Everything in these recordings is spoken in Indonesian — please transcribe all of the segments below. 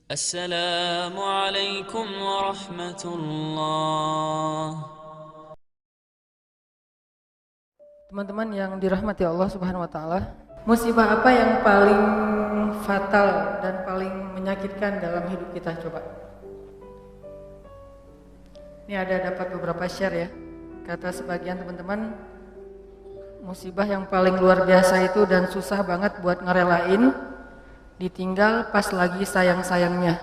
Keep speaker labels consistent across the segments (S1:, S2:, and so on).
S1: Assalamualaikum warahmatullah.
S2: Teman-teman yang dirahmati Allah Subhanahu wa taala, musibah apa yang paling fatal dan paling menyakitkan dalam hidup kita coba? Ini ada dapat beberapa share ya. Kata sebagian teman-teman, musibah yang paling luar biasa itu dan susah banget buat ngerelain, ditinggal pas lagi sayang-sayangnya.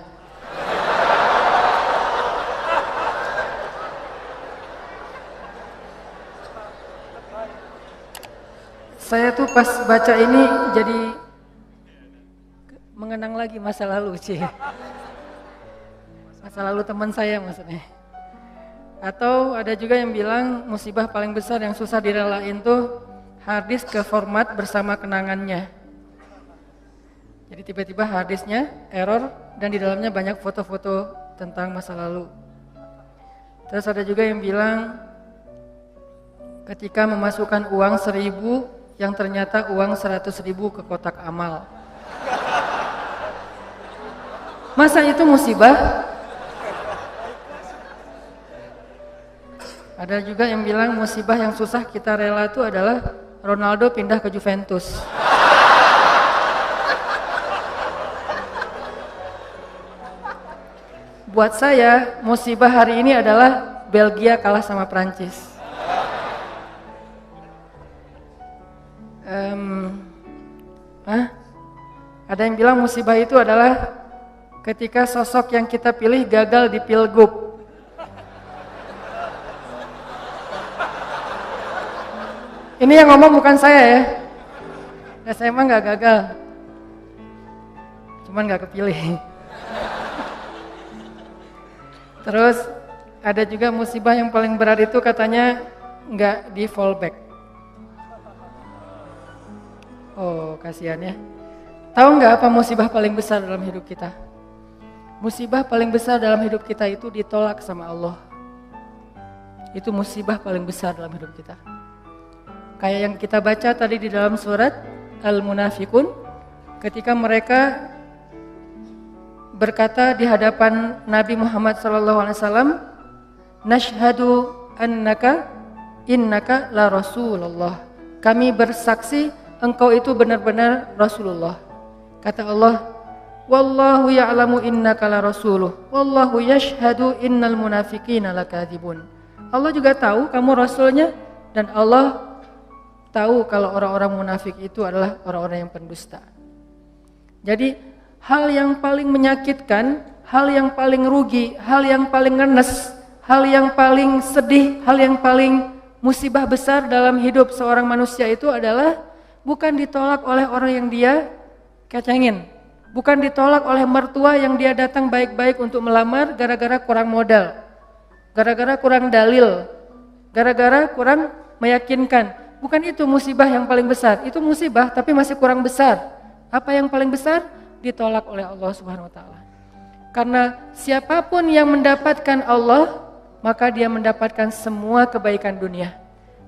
S2: Saya tuh pas baca ini jadi mengenang lagi masa lalu sih. Masa lalu teman saya maksudnya. Atau ada juga yang bilang musibah paling besar yang susah direlain tuh harddisk ke format bersama kenangannya. Jadi tiba-tiba harddisknya error dan di dalamnya banyak foto-foto tentang masa lalu. Terus ada juga yang bilang ketika memasukkan uang 1.000 yang ternyata uang 100.000 ke kotak amal. Masa itu musibah? Ada juga yang bilang musibah yang susah kita rela itu adalah Ronaldo pindah ke Juventus. Buat saya musibah hari ini adalah Belgia kalah sama Prancis. Ada yang bilang musibah itu adalah ketika sosok yang kita pilih gagal di pilgub. Ini yang ngomong bukan saya ya. Saya emang gak gagal, cuman gak kepilih. Terus ada juga musibah yang paling berat itu katanya gak di fallback. Oh kasihan ya. Tahu nggak apa musibah paling besar dalam hidup kita? Musibah paling besar dalam hidup kita itu ditolak sama Allah. Itu musibah paling besar dalam hidup kita. Kayak yang kita baca tadi di dalam surat Al-Munafiqun, ketika mereka berkata di hadapan Nabi Muhammad SAW, "Nashhadu annaka innaka la Rasulullah." Kami bersaksi engkau itu benar-benar Rasulullah. Kata Allah, "Wallahu ya'lamu innaka la rasuluh, wallahu yashhadu innal munafiqina lakadzibun." Allah juga tahu kamu rasulnya dan Allah tahu kalau orang-orang munafik itu adalah orang-orang yang pendusta. Jadi hal yang paling menyakitkan, hal yang paling rugi, hal yang paling ngenes, hal yang paling sedih, hal yang paling musibah besar dalam hidup seorang manusia itu adalah bukan ditolak oleh orang yang dia kecengin, bukan ditolak oleh mertua yang dia datang baik-baik untuk melamar gara-gara kurang modal, gara-gara kurang dalil, gara-gara kurang meyakinkan. Bukan itu musibah yang paling besar, itu musibah tapi masih kurang besar. Apa yang paling besar? Ditolak oleh Allah Subhanahu wa taala. Karena siapapun yang mendapatkan Allah, maka dia mendapatkan semua kebaikan dunia.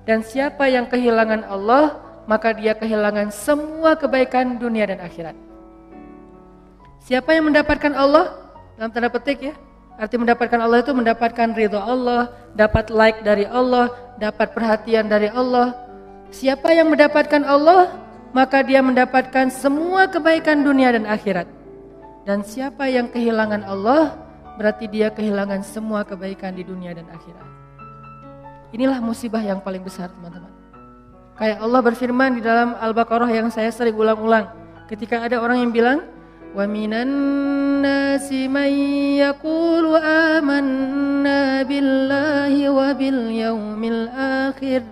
S2: Dan siapa yang kehilangan Allah, maka dia kehilangan semua kebaikan dunia dan akhirat. Siapa yang mendapatkan Allah? Dalam tanda petik ya. Arti mendapatkan Allah itu mendapatkan ridha Allah, dapat like dari Allah, dapat perhatian dari Allah. Siapa yang mendapatkan Allah, maka dia mendapatkan semua kebaikan dunia dan akhirat. Dan siapa yang kehilangan Allah, berarti dia kehilangan semua kebaikan di dunia dan akhirat. Inilah musibah yang paling besar teman-teman. Kayak Allah berfirman di dalam Al-Baqarah yang saya sering ulang-ulang. Ketika ada orang yang bilang, "Wa minan nasi may yaqulu amanna billahi wa bil yaumil akhir."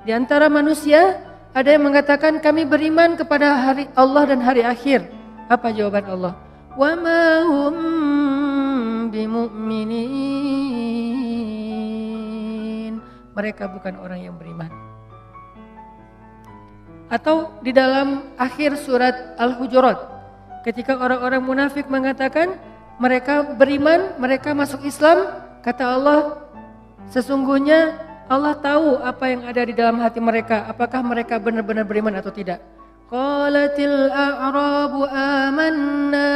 S2: Di antara manusia ada yang mengatakan kami beriman kepada hari Allah dan hari akhir. Apa jawaban Allah? "Wa ma hum bimu'minin." Mereka bukan orang yang beriman. Atau di dalam akhir surat Al-Hujurat, ketika orang-orang munafik mengatakan mereka beriman, mereka masuk Islam, kata Allah, sesungguhnya Allah tahu apa yang ada di dalam hati mereka, apakah mereka benar-benar beriman atau tidak. Qalatil a'rabu amanna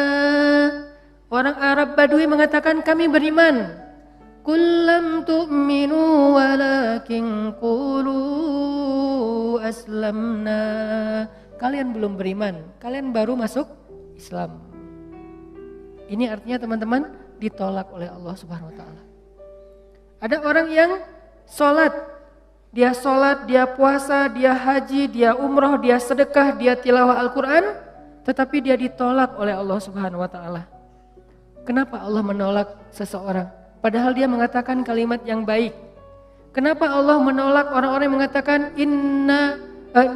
S2: Orang Arab Badui mengatakan kami beriman. Qul lam tu'minu walakin qulu aslamna. Kalian belum beriman, kalian baru masuk Islam. Ini artinya teman-teman ditolak oleh Allah Subhanahu wa taala. Ada orang yang sholat, dia puasa, dia haji, dia umroh, dia sedekah, dia tilawah Al-Quran, tetapi dia ditolak oleh Allah Subhanahu wa taala. Kenapa Allah menolak seseorang? Padahal dia mengatakan kalimat yang baik. Kenapa Allah menolak orang-orang yang mengatakan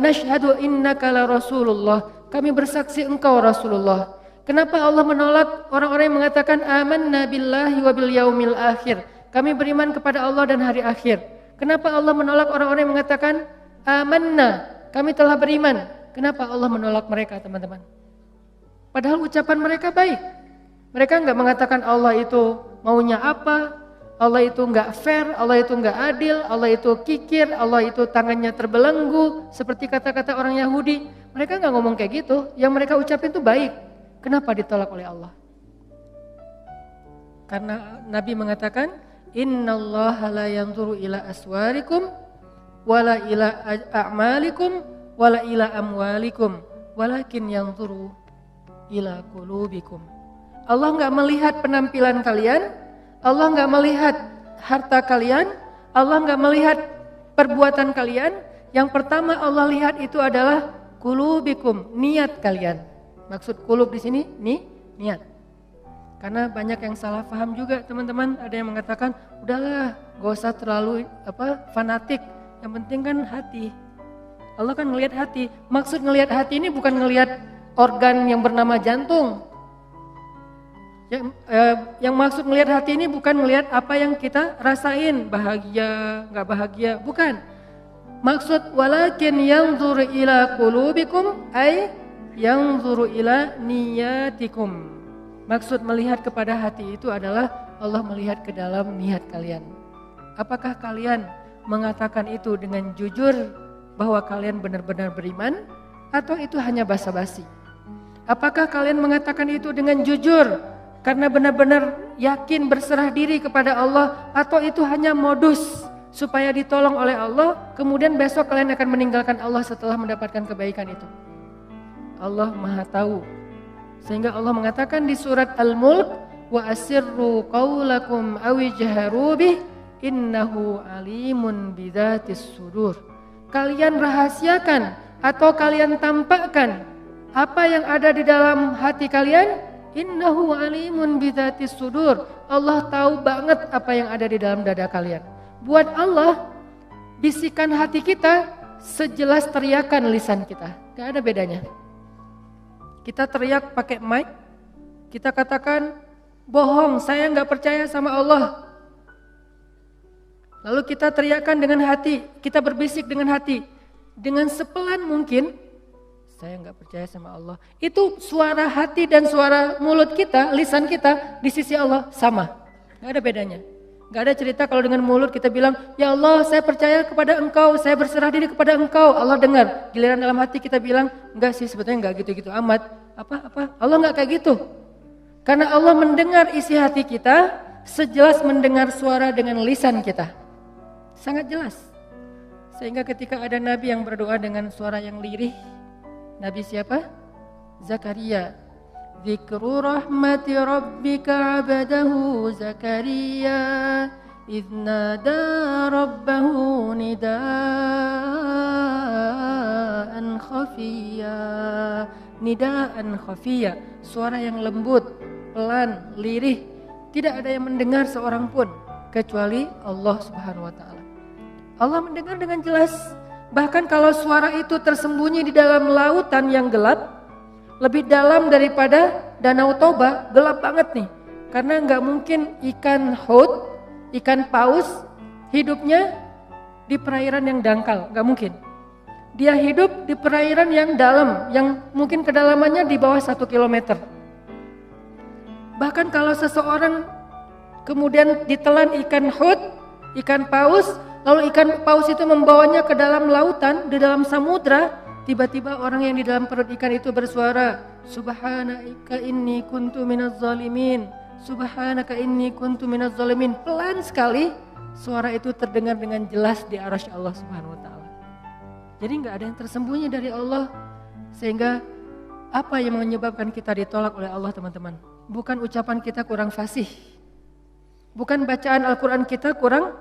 S2: nashhadu innaka la Rasulullah, kami bersaksi engkau Rasulullah. Kenapa Allah menolak orang-orang yang mengatakan amanna billahi wa bil yaumil akhir, kami beriman kepada Allah dan hari akhir. Kenapa Allah menolak orang-orang yang mengatakan amanna, kami telah beriman? Kenapa Allah menolak mereka teman-teman? Padahal ucapan mereka baik. Mereka enggak mengatakan Allah itu maunya apa, Allah itu enggak fair, Allah itu enggak adil, Allah itu kikir, Allah itu tangannya terbelenggu, seperti kata-kata orang Yahudi. Mereka enggak ngomong kayak gitu, yang mereka ucapin itu baik. Kenapa ditolak oleh Allah? Karena Nabi mengatakan, innallaha la yanzuru ila aswarikum, wala ila a'malikum, wala ila amwalikum, walakin yanzuru ila qulubikum. Allah enggak melihat penampilan kalian, Allah enggak melihat harta kalian, Allah enggak melihat perbuatan kalian. Yang pertama Allah lihat itu adalah qulubikum, niat kalian. Maksud qulub di sini niat. Karena banyak yang salah paham juga teman-teman. Ada yang mengatakan, udahlah gak usah terlalu fanatik, yang penting kan hati. Allah kan ngelihat hati. Maksud ngelihat hati ini bukan ngelihat organ yang bernama jantung. Yang maksud ngelihat hati ini bukan ngelihat apa yang kita rasain, bahagia, gak bahagia, bukan. Maksud walakin yanzur ila qulubikum ay yanzur ila niyatikum. Maksud melihat kepada hati itu adalah Allah melihat ke dalam niat kalian. Apakah kalian mengatakan itu dengan jujur bahwa kalian benar-benar beriman, atau itu hanya basa-basi? Apakah kalian mengatakan itu dengan jujur karena benar-benar yakin berserah diri kepada Allah, atau itu hanya modus supaya ditolong oleh Allah, kemudian besok kalian akan meninggalkan Allah setelah mendapatkan kebaikan itu? Allah Maha tahu. Sehingga Allah mengatakan di surat Al-Mulk, wa asirru qaulakum aw ijharu bih innahu alimun bidzatis sudur. Kalian rahasiakan atau kalian tampakkan apa yang ada di dalam hati kalian, innahu alimun bidzatis sudur. Allah tahu banget apa yang ada di dalam dada kalian. Buat Allah, bisikan hati kita sejelas teriakan lisan kita. Gak ada bedanya. Kita teriak pakai mic, kita katakan bohong, saya nggak percaya sama Allah. Lalu kita teriakkan dengan hati, kita berbisik dengan hati, dengan sepelan mungkin, saya nggak percaya sama Allah. Itu suara hati dan suara mulut kita, lisan kita di sisi Allah sama, nggak ada bedanya. Nggak ada cerita kalau dengan mulut kita bilang, ya Allah saya percaya kepada engkau, saya berserah diri kepada engkau, Allah dengar. Giliran dalam hati kita bilang, enggak sih sebetulnya enggak gitu-gitu amat. Apa? Allah enggak kayak gitu. Karena Allah mendengar isi hati kita, sejelas mendengar suara dengan lisan kita. Sangat jelas. Sehingga ketika ada Nabi yang berdoa dengan suara yang lirih, Nabi siapa? Zakaria. Dzikru rahmati rabbika abadahu Zakaria idh nada rabbahu nidaan khafiyya. Nidaan khafiyya, suara yang lembut, pelan, lirih, tidak ada yang mendengar seorang pun kecuali Allah Subhanahu wa taala. Allah mendengar dengan jelas. Bahkan kalau suara itu tersembunyi di dalam lautan yang gelap, lebih dalam daripada Danau Toba, gelap banget nih. Karena nggak mungkin ikan haut, ikan paus hidupnya di perairan yang dangkal, nggak mungkin. Dia hidup di perairan yang dalam, yang mungkin kedalamannya di bawah 1 kilometer. Bahkan kalau seseorang kemudian ditelan ikan haut, ikan paus, lalu ikan paus itu membawanya ke dalam lautan, di dalam samudra, Tiba-tiba orang yang di dalam perut ikan itu bersuara, Subhanaka inni kuntu minaz zalimin. Subhanaka inni kuntu minaz zalimin. Pelan sekali suara itu terdengar dengan jelas di arasy Allah Subhanahu wa taala. Jadi enggak ada yang tersembunyi dari Allah. Sehingga apa yang menyebabkan kita ditolak oleh Allah, teman-teman? Bukan ucapan kita kurang fasih. Bukan bacaan Al-Qur'an kita kurang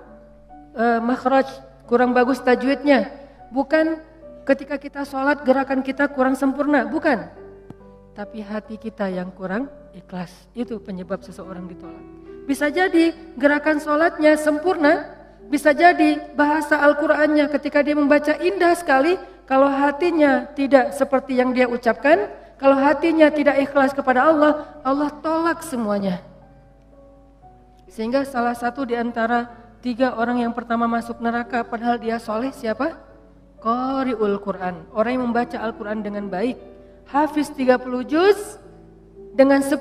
S2: makhraj, kurang bagus tajwidnya. Bukan ketika kita sholat gerakan kita kurang sempurna, bukan. Tapi hati kita yang kurang ikhlas, itu penyebab seseorang ditolak. Bisa jadi gerakan sholatnya sempurna, bisa jadi bahasa Al-Qur'annya ketika dia membaca indah sekali, kalau hatinya tidak seperti yang dia ucapkan, kalau hatinya tidak ikhlas kepada Allah, Allah tolak semuanya. Sehingga salah satu di antara 3 orang yang pertama masuk neraka padahal dia soleh siapa? Qari'ul Quran, orang yang membaca Al-Quran dengan baik, hafiz 30 juz dengan 10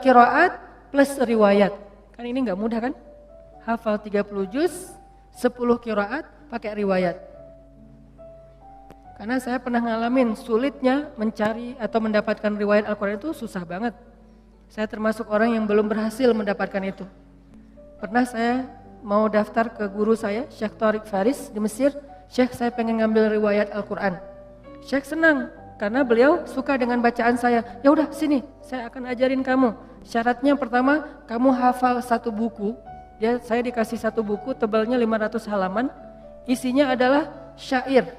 S2: qiraat plus riwayat. Kan ini enggak mudah kan? Hafal 30 juz, 10 qiraat pakai riwayat. Karena saya pernah ngalamin sulitnya mencari atau mendapatkan riwayat Al-Quran itu susah banget. Saya termasuk orang yang belum berhasil mendapatkan itu. Pernah saya mau daftar ke guru saya, Syekh Tariq Faris di Mesir. Syekh, saya pengen ngambil riwayat Al-Quran. Syekh senang karena beliau suka dengan bacaan saya. Ya udah sini, saya akan ajarin kamu. Syaratnya pertama, kamu hafal 1 buku. Saya dikasih 1 buku, tebalnya 500 halaman. Isinya adalah syair.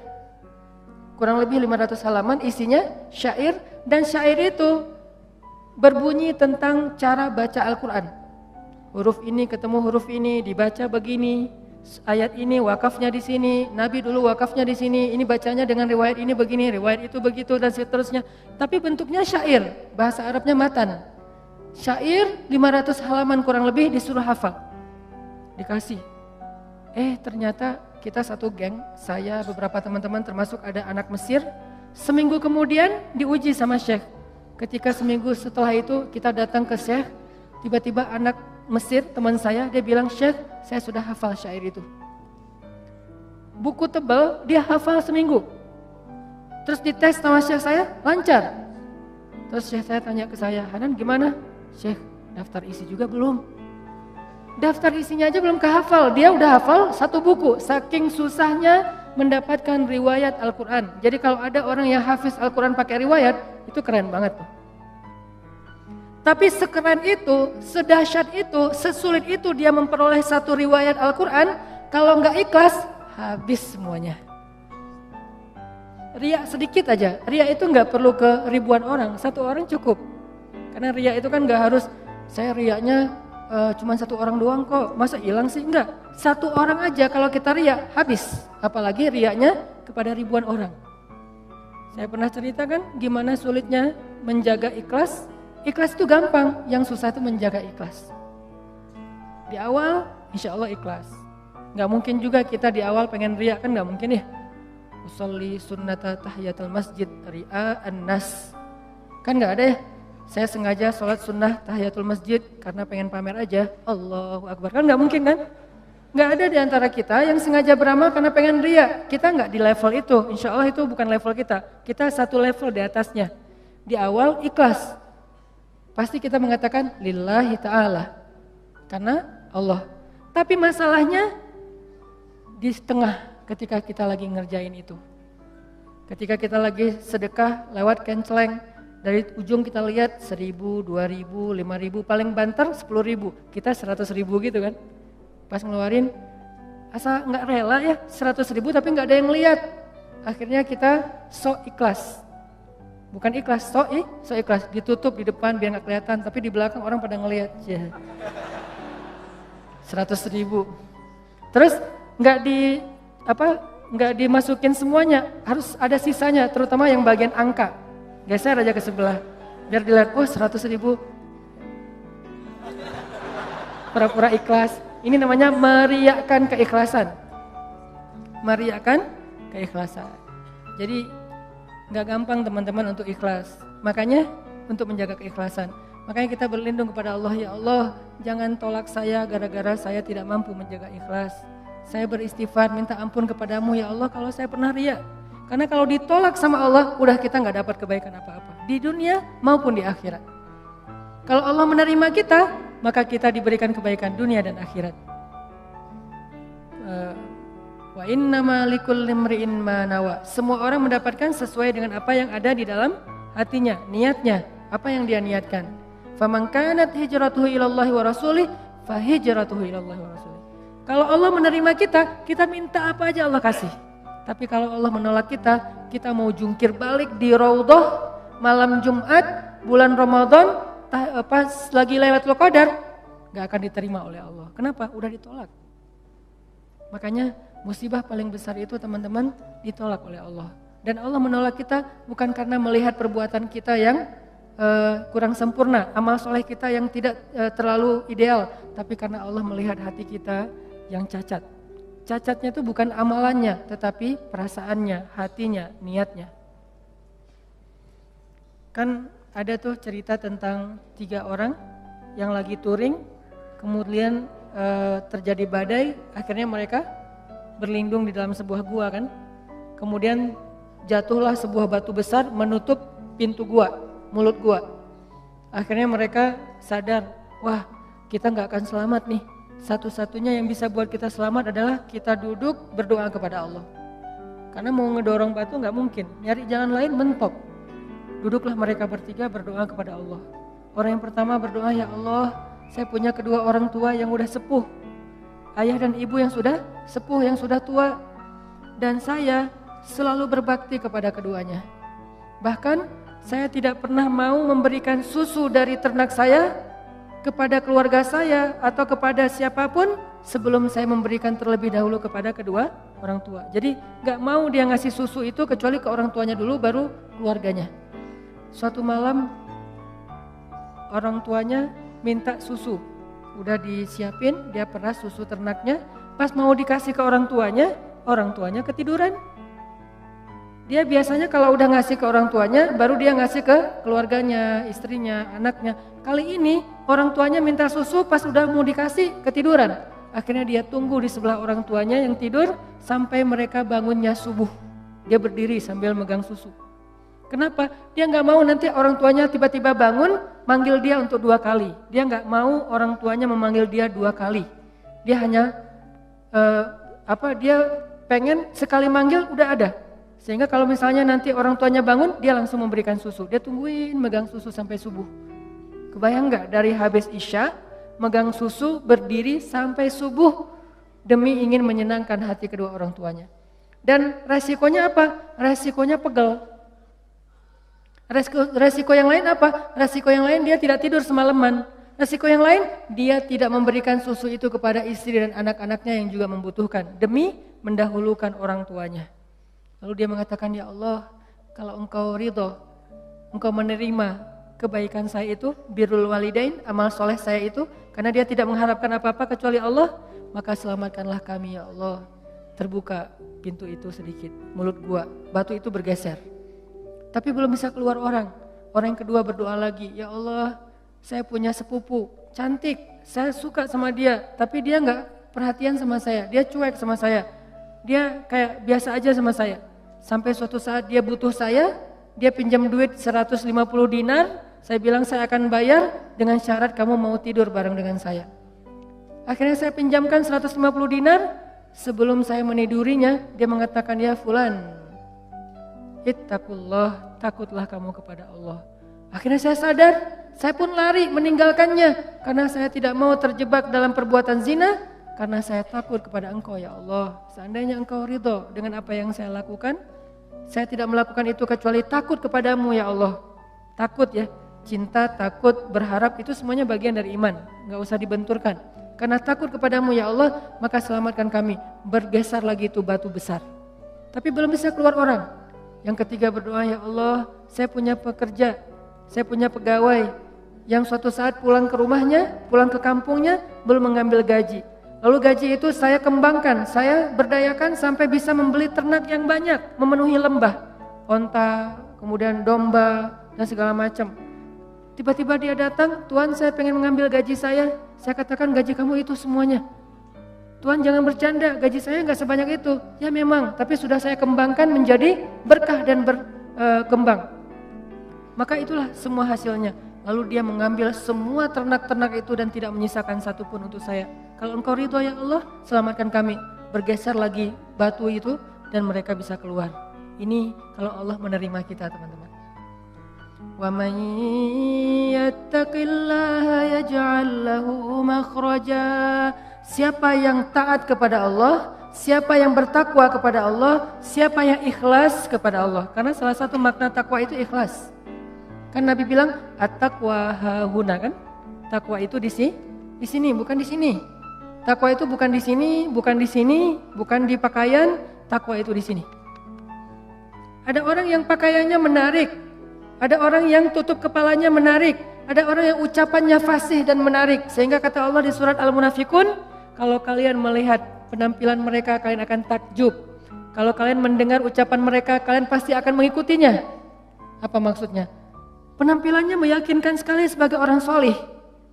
S2: Kurang lebih 500 halaman, isinya syair. Dan syair itu berbunyi tentang cara baca Al-Quran. Huruf ini ketemu huruf ini, dibaca begini. Ayat ini wakafnya di sini, Nabi dulu wakafnya di sini, ini bacanya dengan riwayat ini begini, riwayat itu begitu dan seterusnya. Tapi bentuknya syair, bahasa Arabnya matan. Syair 500 halaman kurang lebih disuruh hafal. Dikasih. Ternyata kita satu geng, saya beberapa teman-teman termasuk ada anak Mesir. Seminggu kemudian diuji sama Syekh. Ketika seminggu setelah itu kita datang ke Syekh, tiba-tiba anak Mesir, teman saya, dia bilang, Syekh, saya sudah hafal syair itu. Buku tebal, dia hafal seminggu. Terus dites sama Syekh saya, lancar. Terus Syekh saya tanya ke saya, Hanan gimana? Syekh, daftar isi juga belum? Daftar isinya aja belum kehafal, dia udah hafal 1 buku. Saking susahnya mendapatkan riwayat Al-Quran. Jadi kalau ada orang yang hafiz Al-Quran pakai riwayat, itu keren banget tuh. Tapi sekeren itu, sedahsyat itu, sesulit itu dia memperoleh 1 riwayat Al-Quran, kalau nggak ikhlas, habis semuanya. Riya sedikit aja, riya itu nggak perlu ke ribuan orang, 1 orang cukup. Karena riya itu kan nggak harus, saya riyanya cuma 1 orang doang kok, masa hilang sih? Enggak, 1 orang aja kalau kita riya, habis. Apalagi riyanya kepada ribuan orang. Saya pernah ceritakan gimana sulitnya menjaga ikhlas. Ikhlas itu gampang, yang susah itu menjaga ikhlas. Di awal, insya Allah ikhlas. Gak mungkin juga kita di awal pengen riya, kan gak mungkin ya. Usolli sunnata tahiyatul masjid ri'a an-nas. Kan gak ada ya. Saya sengaja sholat sunnah tahiyatul masjid karena pengen pamer aja. Allahu Akbar, kan gak mungkin kan. Gak ada di antara kita yang sengaja beramal karena pengen riya. Kita gak di level itu, insya Allah itu bukan level kita. Kita 1 level di atasnya. Di awal ikhlas. Pasti kita mengatakan lillahi ta'ala, karena Allah. Tapi masalahnya di tengah ketika kita lagi ngerjain itu. Ketika kita lagi sedekah lewat kenceleng, dari ujung kita lihat 1.000, 2.000, 5.000, paling banter 10.000, kita 100.000 gitu kan. Pas ngeluarin, asa nggak rela ya 100.000 tapi nggak ada yang lihat. Akhirnya kita sok ikhlas. Bukan ikhlas, so ikhlas, ditutup di depan biar gak kelihatan, tapi di belakang orang pada ngelihat. 100.000. Terus nggak dimasukin semuanya, harus ada sisanya, terutama yang bagian angka. Geser aja ke sebelah, biar dilihat, 100.000. Pura-pura ikhlas. Ini namanya meriakkan keikhlasan. Meriakkan keikhlasan. Jadi gak gampang teman-teman untuk ikhlas. Makanya untuk menjaga keikhlasan. Makanya kita berlindung kepada Allah. Ya Allah, jangan tolak saya gara-gara saya tidak mampu menjaga ikhlas. Saya beristighfar minta ampun kepadamu ya Allah kalau saya pernah riya. Karena kalau ditolak sama Allah, udah kita nggak dapat kebaikan apa-apa. Di dunia maupun di akhirat. Kalau Allah menerima kita, maka kita diberikan kebaikan dunia dan akhirat. Wa innama likulli imri'in ma nawa. Semua orang mendapatkan sesuai dengan apa yang ada di dalam hatinya, niatnya, apa yang dia niatkan. Faman kanat hijratuhu ilallahi wa rasulih, fa hijratuhu ilallahi wa rasulih. Kalau Allah menerima kita, kita minta apa aja Allah kasih. Tapi kalau Allah menolak kita, kita mau jungkir balik di Raudhah malam Jumat, bulan Ramadan, pas lagi Lailatul Qadar, gak akan diterima oleh Allah. Kenapa? Udah ditolak. Makanya musibah paling besar itu teman-teman ditolak oleh Allah. Dan Allah menolak kita bukan karena melihat perbuatan kita yang kurang sempurna, amal soleh kita yang tidak terlalu ideal, tapi karena Allah melihat hati kita yang cacat. Cacatnya itu bukan amalannya, tetapi perasaannya, hatinya, niatnya. Kan ada tuh cerita tentang 3 orang yang lagi touring, kemudian terjadi badai, akhirnya mereka berlindung di dalam sebuah gua kan. Kemudian jatuhlah sebuah batu besar menutup pintu gua, mulut gua. Akhirnya mereka sadar, wah kita gak akan selamat nih. Satu-satunya yang bisa buat kita selamat adalah kita duduk berdoa kepada Allah. Karena mau ngedorong batu gak mungkin, nyari jalan lain mentok. Duduklah mereka bertiga berdoa kepada Allah. Orang yang pertama berdoa, ya Allah, saya punya kedua orang tua yang udah sepuh. Ayah dan ibu yang sudah sepuh, yang sudah tua. Dan saya selalu berbakti kepada keduanya. Bahkan saya tidak pernah mau memberikan susu dari ternak saya kepada keluarga saya atau kepada siapapun sebelum saya memberikan terlebih dahulu kepada kedua orang tua. Jadi gak mau dia ngasih susu itu kecuali ke orang tuanya dulu baru keluarganya. Suatu malam orang tuanya minta susu, udah disiapin, dia peras susu ternaknya, pas mau dikasih ke orang tuanya ketiduran. Dia biasanya kalau udah ngasih ke orang tuanya, baru dia ngasih ke keluarganya, istrinya, anaknya. Kali ini orang tuanya minta susu, pas udah mau dikasih ketiduran. Akhirnya dia tunggu di sebelah orang tuanya yang tidur sampai mereka bangunnya subuh. Dia berdiri sambil megang susu. Kenapa? Dia nggak mau nanti orang tuanya tiba-tiba bangun, manggil dia untuk 2 kali. Dia nggak mau orang tuanya memanggil dia 2 kali. Dia hanya dia pengen sekali manggil udah ada. Sehingga kalau misalnya nanti orang tuanya bangun, dia langsung memberikan susu. Dia tungguin megang susu sampai subuh. Kebayang nggak dari habis Isya, megang susu berdiri sampai subuh demi ingin menyenangkan hati kedua orang tuanya. Dan resikonya apa? Resikonya pegel. Resiko yang lain apa? Resiko yang lain dia tidak tidur semalaman. Resiko yang lain dia tidak memberikan susu itu kepada istri dan anak-anaknya yang juga membutuhkan demi mendahulukan orang tuanya. Lalu dia mengatakan, ya Allah, kalau engkau ridho, engkau menerima kebaikan saya itu, birrul walidain, amal soleh saya itu, karena dia tidak mengharapkan apa-apa kecuali Allah, maka selamatkanlah kami ya Allah. Terbuka pintu itu sedikit, mulut gua, batu itu bergeser. Tapi belum bisa keluar orang. Orang yang kedua berdoa lagi, ya Allah, saya punya sepupu, cantik, saya suka sama dia, tapi dia gak perhatian sama saya, dia cuek sama saya. Dia kayak biasa aja sama saya. Sampai suatu saat dia butuh saya, dia pinjam duit 150 dinar, saya bilang saya akan bayar dengan syarat kamu mau tidur bareng dengan saya. Akhirnya saya pinjamkan 150 dinar, sebelum saya menidurinya, dia mengatakan, ya fulan, ittaqullah, takutlah kamu kepada Allah. Akhirnya saya sadar, saya pun lari meninggalkannya, karena saya tidak mau terjebak dalam perbuatan zina, karena saya takut kepada engkau ya Allah. Seandainya engkau ridho dengan apa yang saya lakukan, saya tidak melakukan itu kecuali takut kepadamu ya Allah. Takut ya, cinta, takut, berharap itu semuanya bagian dari iman. Gak usah dibenturkan. Karena takut kepadamu ya Allah, maka selamatkan kami. Bergeser lagi itu batu besar. Tapi belum bisa keluar orang. Yang ketiga berdoa, ya Allah, saya punya pekerja, saya punya pegawai yang suatu saat pulang ke rumahnya, pulang ke kampungnya, belum mengambil gaji. Lalu gaji itu saya kembangkan, saya berdayakan sampai bisa membeli ternak yang banyak, memenuhi lembah, onta, kemudian domba, dan segala macam. Tiba-tiba dia datang, Tuhan saya pengen mengambil gaji saya katakan gaji kamu itu semuanya. Tuhan jangan bercanda, gaji saya nggak sebanyak itu. Ya memang, tapi sudah saya kembangkan menjadi berkah dan berkembang. Maka itulah semua hasilnya. Lalu dia mengambil semua ternak-ternak itu dan tidak menyisakan satupun untuk saya. Kalau engkau ridho ya Allah, selamatkan kami. Bergeser lagi batu itu dan mereka bisa keluar. Ini kalau Allah menerima kita teman-teman. Wa man yattaqillaha yaj'al lahu makhraja. Siapa yang taat kepada Allah, siapa yang bertakwa kepada Allah, siapa yang ikhlas kepada Allah. Karena salah satu makna takwa itu ikhlas. Kan Nabi bilang at-taqwa hahuna kan? Takwa itu di sini, bukan di sini. Takwa itu bukan di sini, bukan di sini, bukan di pakaian, takwa itu di sini. Ada orang yang pakaiannya menarik, ada orang yang tutup kepalanya menarik, ada orang yang ucapannya fasih dan menarik. Sehingga kata Allah di surat Al-Munafikun, kalau kalian melihat penampilan mereka, kalian akan takjub. Kalau kalian mendengar ucapan mereka, kalian pasti akan mengikutinya. Apa maksudnya? Penampilannya meyakinkan sekali sebagai orang solih.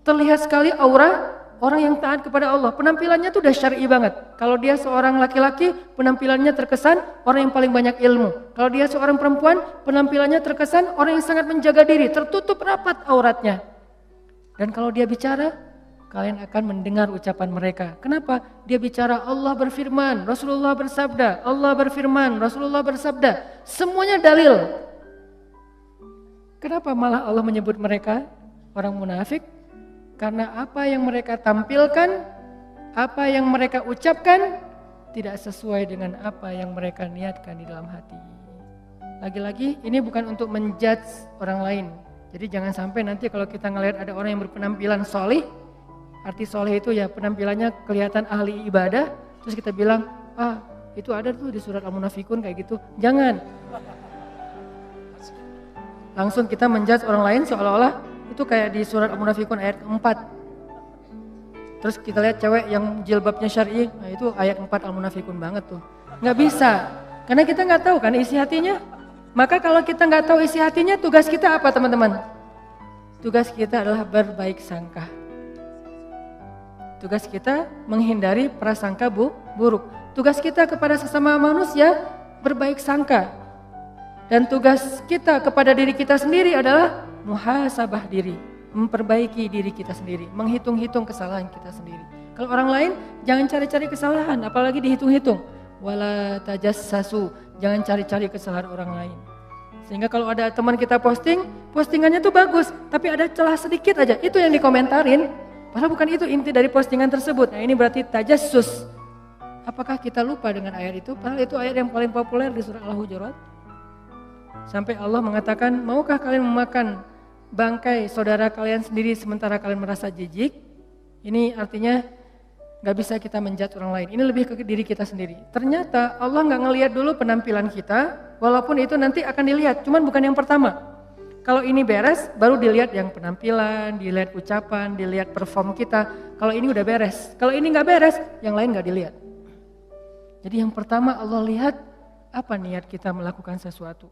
S2: Terlihat sekali aura orang yang taat kepada Allah. Penampilannya tuh udah syar'i banget. Kalau dia seorang laki-laki, penampilannya terkesan orang yang paling banyak ilmu. Kalau dia seorang perempuan, penampilannya terkesan orang yang sangat menjaga diri, tertutup rapat auratnya. Dan kalau dia bicara, kalian akan mendengar ucapan mereka. Kenapa? Dia bicara Allah berfirman, Rasulullah bersabda, Allah berfirman, Rasulullah bersabda. Semuanya dalil. Kenapa malah Allah menyebut mereka orang munafik? Karena apa yang mereka tampilkan, apa yang mereka ucapkan tidak sesuai dengan apa yang mereka niatkan di dalam hati. Lagi-lagi ini bukan untuk menjudge orang lain. Jadi jangan sampai nanti kalau kita ngelihat ada orang yang berpenampilan solih, arti soleh itu ya penampilannya kelihatan ahli ibadah, terus kita bilang, itu ada tuh di surat Al-Munafikun kayak gitu. Jangan. Langsung kita menjudge orang lain seolah-olah itu kayak di surat Al-Munafikun ayat 4. Terus kita lihat cewek yang jilbabnya syar'i, nah itu ayat 4 Al-Munafikun banget tuh. Nggak bisa, karena kita nggak tahu kan isi hatinya. Maka kalau kita nggak tahu isi hatinya, tugas kita apa teman-teman? Tugas kita adalah berbaik sangka. Tugas kita menghindari prasangka buruk. Tugas kita kepada sesama manusia berbaik sangka. Dan tugas kita kepada diri kita sendiri adalah muhasabah diri, memperbaiki diri kita sendiri, menghitung-hitung kesalahan kita sendiri. Kalau orang lain jangan cari-cari kesalahan, apalagi dihitung-hitung. Wala tajassasu, jangan cari-cari kesalahan orang lain. Sehingga kalau ada teman kita postingannya tuh bagus, tapi ada celah sedikit aja, itu yang dikomentarin. Padahal bukan itu inti dari postingan tersebut. Nah ini berarti tajassus. Apakah kita lupa dengan ayat itu? Padahal itu ayat yang paling populer di surah Al-Hujurat. Sampai Allah mengatakan, maukah kalian memakan bangkai saudara kalian sendiri sementara kalian merasa jijik? Ini artinya gak bisa kita menjudge orang lain. Ini lebih ke diri kita sendiri. Ternyata Allah gak ngelihat dulu penampilan kita, walaupun itu nanti akan dilihat, cuman bukan yang pertama. Kalau ini beres, baru dilihat yang penampilan, dilihat ucapan, dilihat perform kita. Kalau ini udah beres. Kalau ini gak beres, yang lain gak dilihat. Jadi yang pertama Allah lihat apa niat kita melakukan sesuatu.